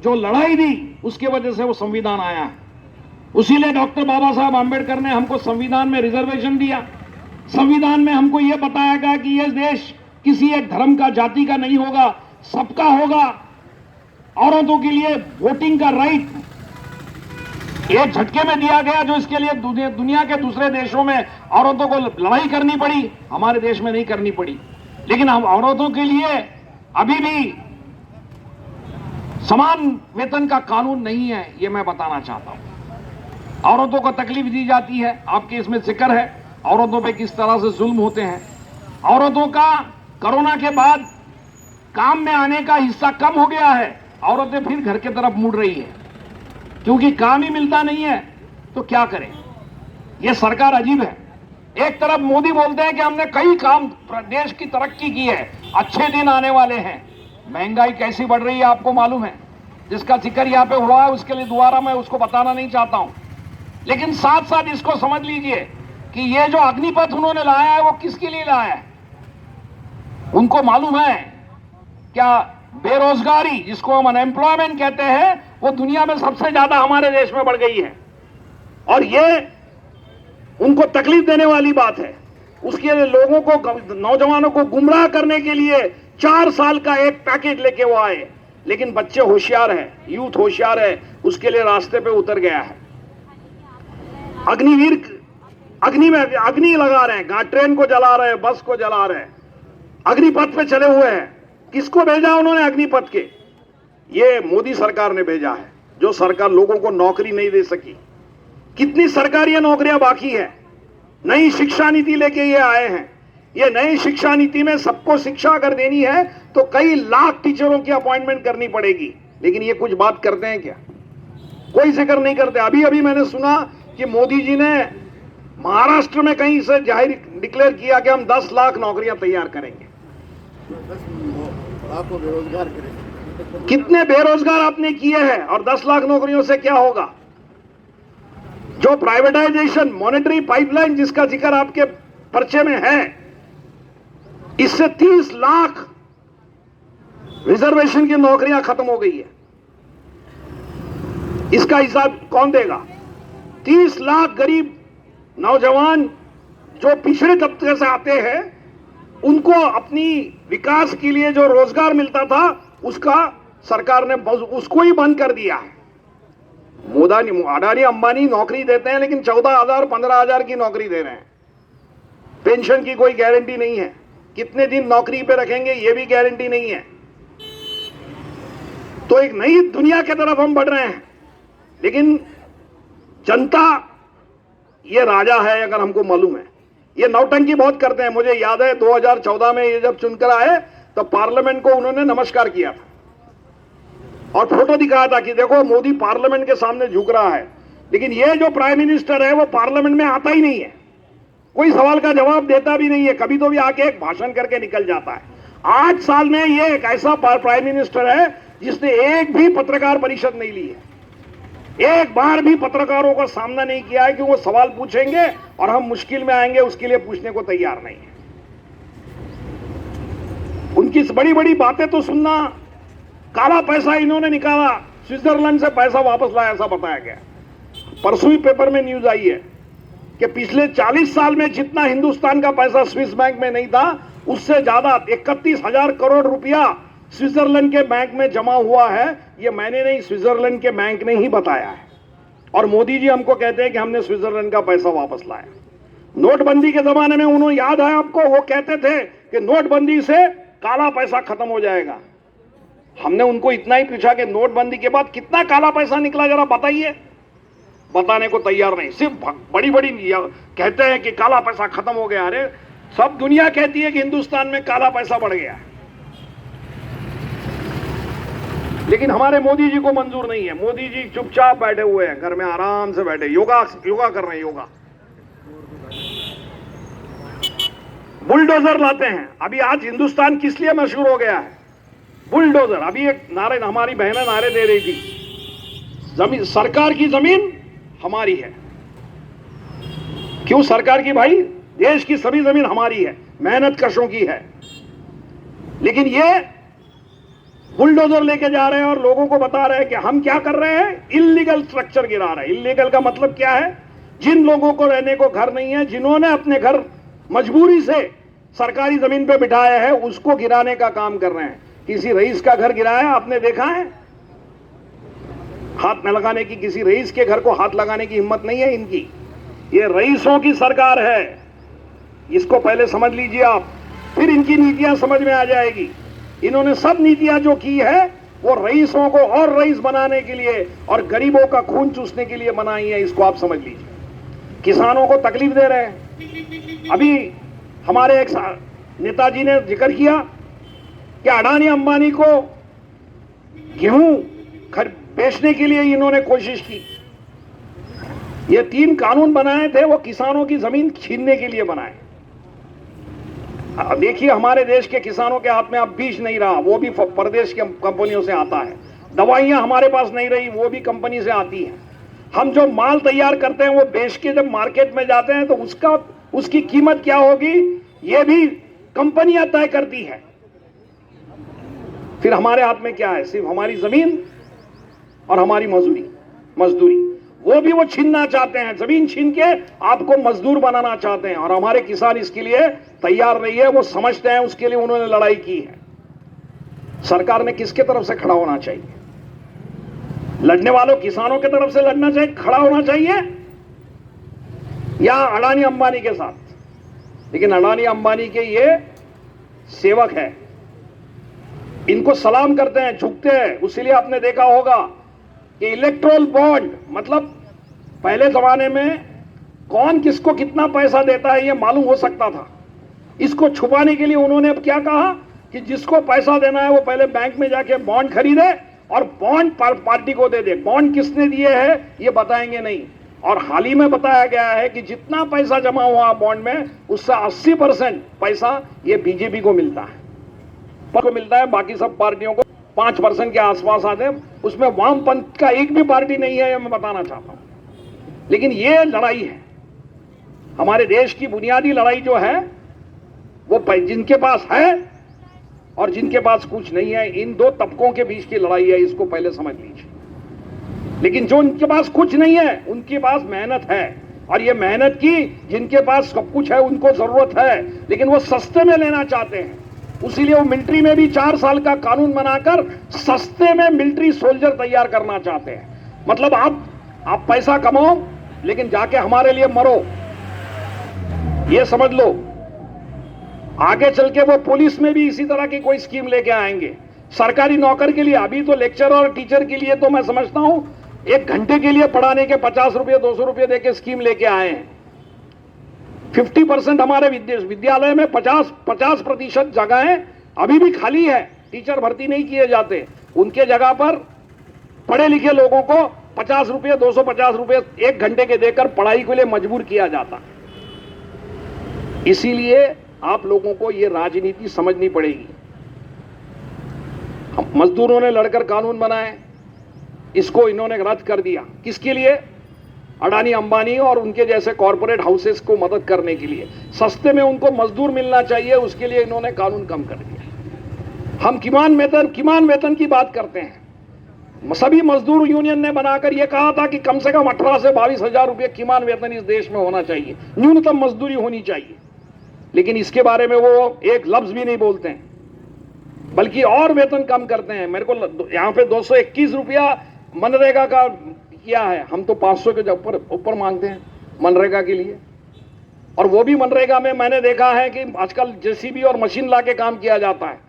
जो लड़ाई दी उसकी वजह से वो संविधान आया है। उसीलिए डॉक्टर बाबा साहब आंबेडकर ने हमको संविधान में रिजर्वेशन दिया। संविधान में हमको यह बताया गया कि यह देश किसी एक धर्म का, जाति का नहीं होगा, सबका होगा। औरतों के लिए वोटिंग का राइट एक झटके में दिया गया, जो इसके लिए दुनिया के दूसरे देशों में औरतों को लड़ाई करनी पड़ी, हमारे देश में नहीं करनी पड़ी। लेकिन हम औरतों के लिए अभी भी समान वेतन का कानून नहीं है, यह मैं बताना चाहता हूं। औरतों को तकलीफ दी जाती है, आपके इसमें जिक्र है औरतों पे किस तरह से जुल्म होते हैं। औरतों का कोरोना के बाद काम में आने का हिस्सा कम हो गया है, औरतें फिर घर की तरफ मुड़ रही है, क्योंकि काम ही मिलता नहीं है। तो क्या करें, यह सरकार अजीब है। एक तरफ मोदी बोलते हैं कि हमने कई काम देश की तरक्की की है, अच्छे दिन आने वाले हैं। महंगाई कैसी बढ़ रही है आपको मालूम है, जिसका जिक्र यहां पे हुआ है, उसके लिए दोबारा मैं उसको बताना नहीं चाहता हूं। लेकिन साथ साथ इसको समझ लीजिए कि ये जो अग्निपथ उन्होंने लाया है वो किसके लिए लाया है। उनको मालूम है क्या बेरोजगारी, जिसको हम अनएम्प्लॉयमेंट कहते हैं, वो दुनिया में सबसे ज्यादा हमारे देश में बढ़ गई है, और ये उनको तकलीफ देने वाली बात है। उसके लिए लोगों को, नौजवानों को गुमराह करने के लिए 4 साल का एक पैकेज लेके वो आए। लेकिन बच्चे होशियार हैं, यूथ होशियार है, उसके लिए रास्ते पे उतर गया है। अग्नि में अग्नि लगा रहे हैं, ट्रेन को जला रहे हैं, बस को जला रहे हैं, अग्निपथ पे चले हुए हैं। किसको भेजा उन्होंने अग्निपथ के? ये मोदी सरकार ने भेजा है, जो सरकार लोगों को नौकरी नहीं दे सकी। कितनी सरकारी नौकरियां बाकी है? नई शिक्षा नीति लेके ये आए हैं। ये नई शिक्षा नीति में सबको शिक्षा अगर देनी है तो कई लाख टीचरों की अपॉइंटमेंट करनी पड़ेगी। लेकिन ये कुछ बात करते हैं क्या? कोई जिक्र नहीं करते। अभी अभी मैंने सुना कि मोदी जी ने महाराष्ट्र में कहीं से जाहिर डिक्लेयर किया कि हम 10 लाख नौकरियां तैयार करेंगे। आपको बेरोजगार करेंगे। कितने बेरोजगार आपने किए हैं, और 10 लाख नौकरियों से क्या होगा? जो प्राइवेटाइजेशन, मॉनेटरी पाइपलाइन जिसका जिक्र आपके पर्चे में है, इससे 30 लाख रिजर्वेशन की नौकरियां खत्म हो गई है। इसका हिसाब कौन देगा? 30 लाख गरीब नौजवान जो पिछड़े तबके से आते हैं, उनको अपनी विकास के लिए जो रोजगार मिलता था, उसका सरकार ने उसको ही बंद कर दिया है। अडानी अंबानी नौकरी देते हैं, लेकिन 14,000 15,000 की नौकरी दे रहे हैं। पेंशन की कोई गारंटी नहीं है, कितने दिन नौकरी पे रखेंगे ये भी गारंटी नहीं है। तो एक नई दुनिया की तरफ हम बढ़ रहे हैं। लेकिन जनता, ये राजा है, अगर हमको मालूम है। ये नौटंकी बहुत करते हैं। मुझे याद है 2014 में ये जब चुनकर आए तो पार्लियामेंट को उन्होंने नमस्कार किया था और फोटो दिखाया था कि देखो मोदी पार्लियामेंट के सामने झुक रहा है। लेकिन ये जो प्राइम मिनिस्टर है वो पार्लियामेंट में आता ही नहीं है, कोई सवाल का जवाब देता भी नहीं है। कभी तो भी आके एक भाषण करके निकल जाता है। 8 साल में ये एक ऐसा प्राइम मिनिस्टर है जिसने एक भी पत्रकार परिषद नहीं ली है, एक बार भी पत्रकारों का सामना नहीं किया है कि वो सवाल पूछेंगे और हम मुश्किल में आएंगे उसके लिए पूछने को तैयार नहीं है। उनकी बड़ी बड़ी बातें तो सुनना। काला पैसा इन्होंने निकाला, स्विट्जरलैंड से पैसा वापस लाया, ऐसा बताया गया। परसों ही पेपर में न्यूज आई है कि पिछले 40 साल में जितना हिंदुस्तान का पैसा स्विस बैंक में नहीं था, उससे ज्यादा 31,000 करोड़ रुपया स्विट्जरलैंड के बैंक में जमा हुआ है। ये मैंने नहीं, स्विट्जरलैंड के बैंक ने ही बताया है। और मोदी जी हमको कहते हैं कि हमने स्विट्जरलैंड का पैसा वापस लाया। नोटबंदी के जमाने में उन्होंने, याद है आपको, वो कहते थे कि नोटबंदी से काला पैसा खत्म हो जाएगा। हमने उनको इतना ही पूछा कि नोटबंदी के बाद कितना काला पैसा निकला, जरा बताइए। बताने को तैयार नहीं, सिर्फ बड़ी बड़ी कहते हैं कि काला पैसा खत्म हो गया। अरे सब दुनिया कहती है कि हिंदुस्तान में काला पैसा बढ़ गया है, लेकिन हमारे मोदी जी को मंजूर नहीं है। मोदी जी चुपचाप बैठे हुए हैं, घर में आराम से बैठे, योगा कर रहे हैं। योगा बुलडोजर लाते हैं। अभी आज हिंदुस्तान किस लिए मशहूर हो गया है? बुलडोजर। अभी एक नारे, हमारी बहनें नारे दे रही थी, जमीन, सरकार की जमीन हमारी है। क्यों सरकार की? भाई देश की सभी जमीन हमारी है, मेहनत कशों की है। लेकिन ये बुलडोजर लेके जा रहे हैं और लोगों को बता रहे हैं कि हम क्या कर रहे हैं, इल्लीगल स्ट्रक्चर गिरा रहे हैं। इल्लीगल का मतलब क्या है? जिन लोगों को रहने को घर नहीं है, जिन्होंने अपने घर मजबूरी से सरकारी जमीन पे बिठाया है, उसको गिराने का काम कर रहे हैं। किसी रईस का घर गिराया आपने देखा है? हाथ न लगाने की, किसी रईस के घर को हाथ लगाने की हिम्मत नहीं है इनकी। ये रईसों की सरकार है, इसको पहले समझ लीजिए आप, फिर इनकी नीतियां समझ में आ जाएगी। इन्होंने सब नीतियां जो की है वो रईसों को और रईस बनाने के लिए और गरीबों का खून चूसने के लिए बनाई है, इसको आप समझ लीजिए। किसानों को तकलीफ दे रहे हैं। अभी हमारे एक नेताजी ने जिक्र किया कि अडानी अंबानी को गेहूं बेचने के लिए इन्होंने कोशिश की। ये 3 कानून बनाए थे, वो किसानों की जमीन छीनने के लिए बनाए। अब देखिए हमारे देश के किसानों के हाथ में अब बीज नहीं रहा, वो भी परदेश की कंपनियों से आता है। दवाइयां हमारे पास नहीं रही, वो भी कंपनी से आती हैं। हम जो माल तैयार करते हैं वो बेच के जब मार्केट में जाते हैं तो उसकी कीमत क्या होगी ये भी कंपनियां तय करती है। फिर हमारे हाथ में क्या है? सिर्फ हमारी जमीन और हमारी मजदूरी। वो भी वो छीनना चाहते हैं, जमीन छीन के आपको मजदूर बनाना चाहते हैं। और हमारे किसान इसके लिए तैयार नहीं है, वो समझते हैं, उसके लिए उन्होंने लड़ाई की है। सरकार ने किसके तरफ से खड़ा होना चाहिए? लड़ने वालों किसानों के तरफ से लड़ना चाहिए, खड़ा होना चाहिए, या अडानी अंबानी के साथ? लेकिन अडानी अंबानी के ये सेवक है, इनको सलाम करते हैं, झुकते हैं। उसीलिए आपने देखा होगा कि इलेक्ट्रोल बॉन्ड, मतलब पहले जमाने में कौन किसको कितना पैसा देता है ये मालूम हो सकता था। इसको छुपाने के लिए उन्होंने अब क्या कहा कि जिसको पैसा देना है वो पहले बैंक में जाके बॉन्ड खरीदे और बॉन्ड पार्टी को दे दे। बॉन्ड किसने दिए हैं ये बताएंगे नहीं। और हाल ही में बताया गया है कि जितना पैसा जमा हुआ बॉन्ड में उससे 80% पैसा ये बीजेपी को मिलता है, बाकी सब पार्टियों को 5% के आसपास आते हैं। उसमें वामपंथ का एक भी पार्टी नहीं है, ये मैं बताना चाहता हूं। लेकिन ये लड़ाई है, हमारे देश की बुनियादी लड़ाई जो है वो जिनके पास है और जिनके पास कुछ नहीं है, इन 2 तबकों के बीच की लड़ाई है, इसको पहले समझ लीजिए। लेकिन जो उनके पास कुछ नहीं है उनके पास मेहनत है, और ये मेहनत की जिनके पास सब कुछ है उनको जरूरत है, लेकिन वो सस्ते में लेना चाहते हैं। उसीलिए वो मिलिट्री में भी 4 साल का कानून बनाकर सस्ते में मिलिट्री सोल्जर तैयार करना चाहते हैं। मतलब आप पैसा कमाओ लेकिन जाके हमारे लिए मरो, ये समझ लो। आगे चल के वो पुलिस में भी इसी तरह की कोई स्कीम लेके आएंगे। सरकारी नौकर के लिए, अभी तो लेक्चर और टीचर के लिए तो मैं समझता हूं 1 घंटे के लिए पढ़ाने के 50 रुपये 200 रुपये देके स्कीम लेके आए हैं। 50% हमारे विद्यालय में 50% जगहें अभी भी खाली है, टीचर भर्ती नहीं किए जाते। उनके जगह पर पढ़े लिखे लोगों को 50 रुपये 250 रुपये 1 घंटे के देकर पढ़ाई के लिए मजबूर किया जाता। इसीलिए आप लोगों को यह राजनीति समझनी पड़ेगी। मजदूरों ने लड़कर कानून बनाए, इसको इन्होंने रद्द कर दिया। किसके लिए? अडानी अंबानी और उनके जैसे कॉरपोरेट हाउसेस को मदद करने के लिए। सस्ते में उनको मजदूर मिलना चाहिए, उसके लिए इन्होंने कानून कम कर दिया। हम किमान वेतन की बात करते हैं। सभी मजदूर यूनियन ने बनाकर यह कहा था कि कम से कम 18 से 22 हजार रुपये किमान वेतन इस देश में होना चाहिए, न्यूनतम मजदूरी होनी चाहिए। लेकिन इसके बारे में वो एक लफ्ज भी नहीं बोलते हैं, बल्कि और वेतन कम करते हैं। मेरे को यहां पे 221 रुपया मनरेगा का किया है, हम तो 500 के ऊपर मांगते हैं मनरेगा के लिए। और वो भी मनरेगा में मैंने देखा है कि आजकल जेसीबी और मशीन ला के काम किया जाता है।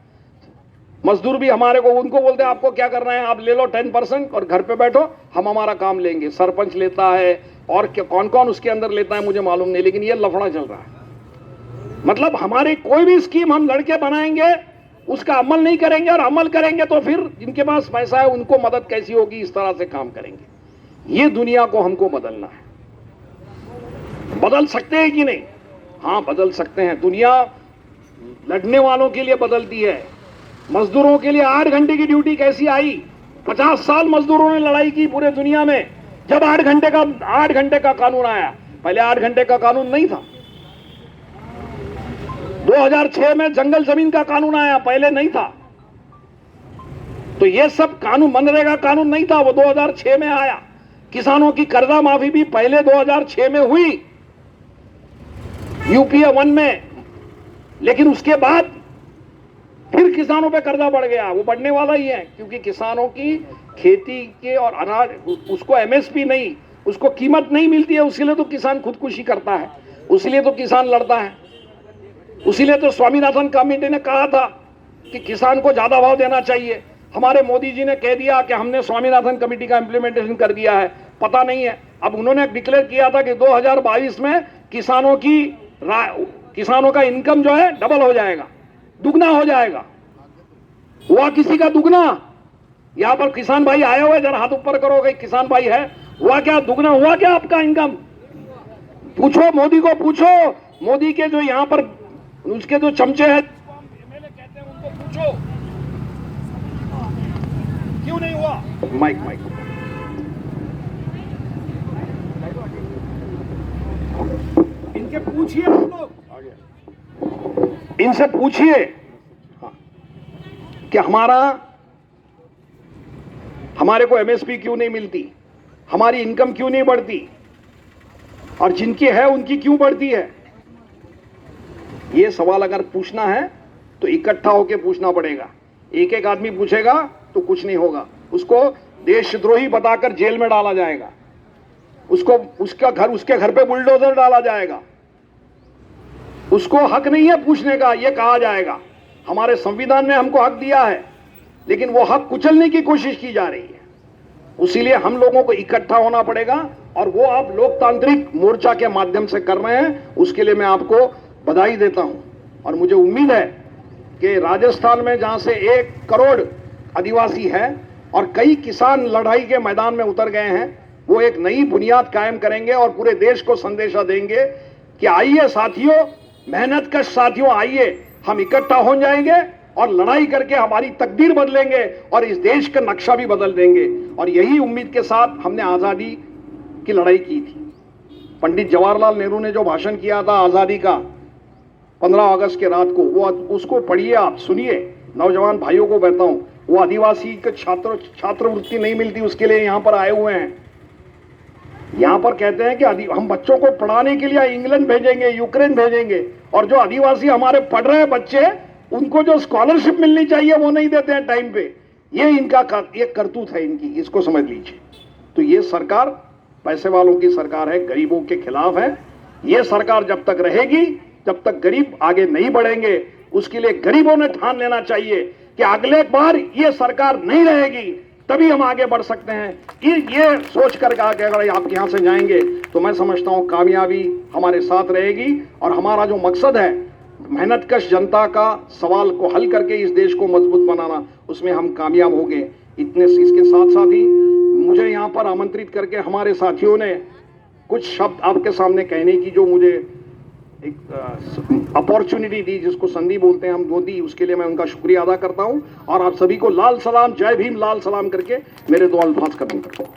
मजदूर भी हमारे को, उनको बोलते हैं आपको क्या करना है, आप ले लो 10% और घर पे बैठो, हम हमारा काम लेंगे। सरपंच लेता है और कौन कौन उसके अंदर लेता है मुझे मालूम नहीं, लेकिन ये लफड़ा चल रहा है। मतलब हमारी कोई भी स्कीम हम लड़के बनाएंगे, उसका अमल नहीं करेंगे, और अमल करेंगे तो फिर जिनके पास पैसा है उनको मदद कैसी होगी, इस तरह से काम करेंगे। ये दुनिया को हमको बदलना है। बदल सकते हैं कि नहीं? हाँ, बदल सकते हैं। दुनिया लड़ने वालों के लिए बदलती है। मजदूरों के लिए 8 घंटे की ड्यूटी कैसी आई? 50 साल मजदूरों ने लड़ाई की पूरे दुनिया में, जब 8 घंटे का कानून आया। पहले 8 घंटे का कानून नहीं था। 2006 में जंगल जमीन का कानून आया, पहले नहीं था। तो ये सब कानून, मनरेगा कानून नहीं था, वो 2006 में आया। किसानों की कर्जा माफी भी पहले 2006 में हुई यूपीए 1 में, लेकिन उसके बाद फिर किसानों पे कर्जा बढ़ गया। वो बढ़ने वाला ही है, क्योंकि किसानों की खेती के और अनाज, उसको एमएसपी नहीं, उसको कीमत नहीं मिलती है, उसीलिए तो किसान खुदकुशी करता है, उसीलिए तो किसान लड़ता है। उसीलिए तो स्वामीनाथन कमेटी ने कहा था कि किसान को ज्यादा भाव देना चाहिए। हमारे मोदी जी ने कह दिया कि हमने स्वामीनाथन कमेटी का इंप्लीमेंटेशन कर दिया है, पता नहीं है। अब उन्होंने डिक्लेयर किया था कि 2022 में किसानों का इनकम जो है डबल हो जाएगा, दुगना हो जाएगा। हुआ किसी का दुगना? यहां पर किसान भाई आए हुए, जरा हाथ ऊपर करोगे, किसान भाई है, हुआ क्या? दुगना हुआ क्या आपका इनकम? पूछो मोदी को, पूछो मोदी के जो यहां पर उसके जो चमचे हैं, एमएलए कहते हैं, उनको पूछो क्यों नहीं हुआ। माइक इनके पूछिए, आप लोग इनसे पूछिए कि हमारे को एमएसपी क्यों नहीं मिलती, हमारी इनकम क्यों नहीं बढ़ती, और जिनकी है उनकी क्यों बढ़ती है। ये सवाल अगर पूछना है तो इकट्ठा होकर पूछना पड़ेगा। एक एक आदमी पूछेगा तो कुछ नहीं होगा, उसको देशद्रोही बताकर जेल में डाला जाएगा, उसके घर पे बुलडोजर डाला जाएगा, उसको हक नहीं है पूछने का, यह कहा जाएगा। हमारे संविधान ने हमको हक दिया है, लेकिन वो हक कुचलने की कोशिश की जा रही है। इसीलिए हम लोगों को इकट्ठा होना पड़ेगा, और वो आप लोकतांत्रिक मोर्चा के माध्यम से कर रहे हैं, उसके लिए मैं आपको बधाई देता हूं। और मुझे उम्मीद है कि राजस्थान में जहां से 1 करोड़ आदिवासी है और कई किसान लड़ाई के मैदान में उतर गए हैं, वो एक नई बुनियाद कायम करेंगे और पूरे देश को संदेशा देंगे कि आइए साथियों, मेहनतकश साथियों, आइए हम इकट्ठा हो जाएंगे और लड़ाई करके हमारी तकदीर बदलेंगे और इस देश का नक्शा भी बदल देंगे। और यही उम्मीद के साथ हमने आजादी की लड़ाई की थी। पंडित जवाहरलाल नेहरू ने जो भाषण किया था आजादी का 15 अगस्त के रात को, वो उसको पढ़िए, आप सुनिए, नौजवान भाइयों को बताऊं। वो आदिवासी के छात्रवृत्ति नहीं मिलती, उसके लिए यहां पर आए हुए हैं। यहां पर कहते हैं कि हम बच्चों को पढ़ाने के लिए इंग्लैंड भेजेंगे, यूक्रेन भेजेंगे, और जो आदिवासी हमारे पढ़ रहे हैं बच्चे, उनको जो स्कॉलरशिप मिलनी चाहिए वो नहीं देते हैं टाइम पे। ये इनका एक करतूत है इनकी, इसको समझ लीजिए। तो ये सरकार पैसे वालों की सरकार है, गरीबों के खिलाफ है। ये सरकार जब तक रहेगी, जब तक गरीब आगे नहीं बढ़ेंगे, उसके लिए गरीबों ने ठान लेना चाहिए कि अगले बार ये सरकार नहीं रहेगी, तभी हम आगे बढ़ सकते हैं। ये सोच कर आगे अगर आप यहां से जाएंगे तो मैं समझता हूं कामयाबी हमारे साथ रहेगी। और हमारा जो मकसद है मेहनतकश जनता का सवाल को हल करके इस देश को मजबूत बनाना, उसमें हम कामयाब होंगे। इसके साथ साथ ही मुझे यहाँ पर आमंत्रित करके हमारे साथियों ने कुछ शब्द आपके सामने कहने की जो मुझे एक अपॉर्चुनिटी दी, जिसको संधि बोलते हैं हम, वो दी, उसके लिए मैं उनका शुक्रिया अदा करता हूं। और आप सभी को लाल सलाम, जय भीम, लाल सलाम करके मेरे 2 अल्फाज खत्म करता हूं।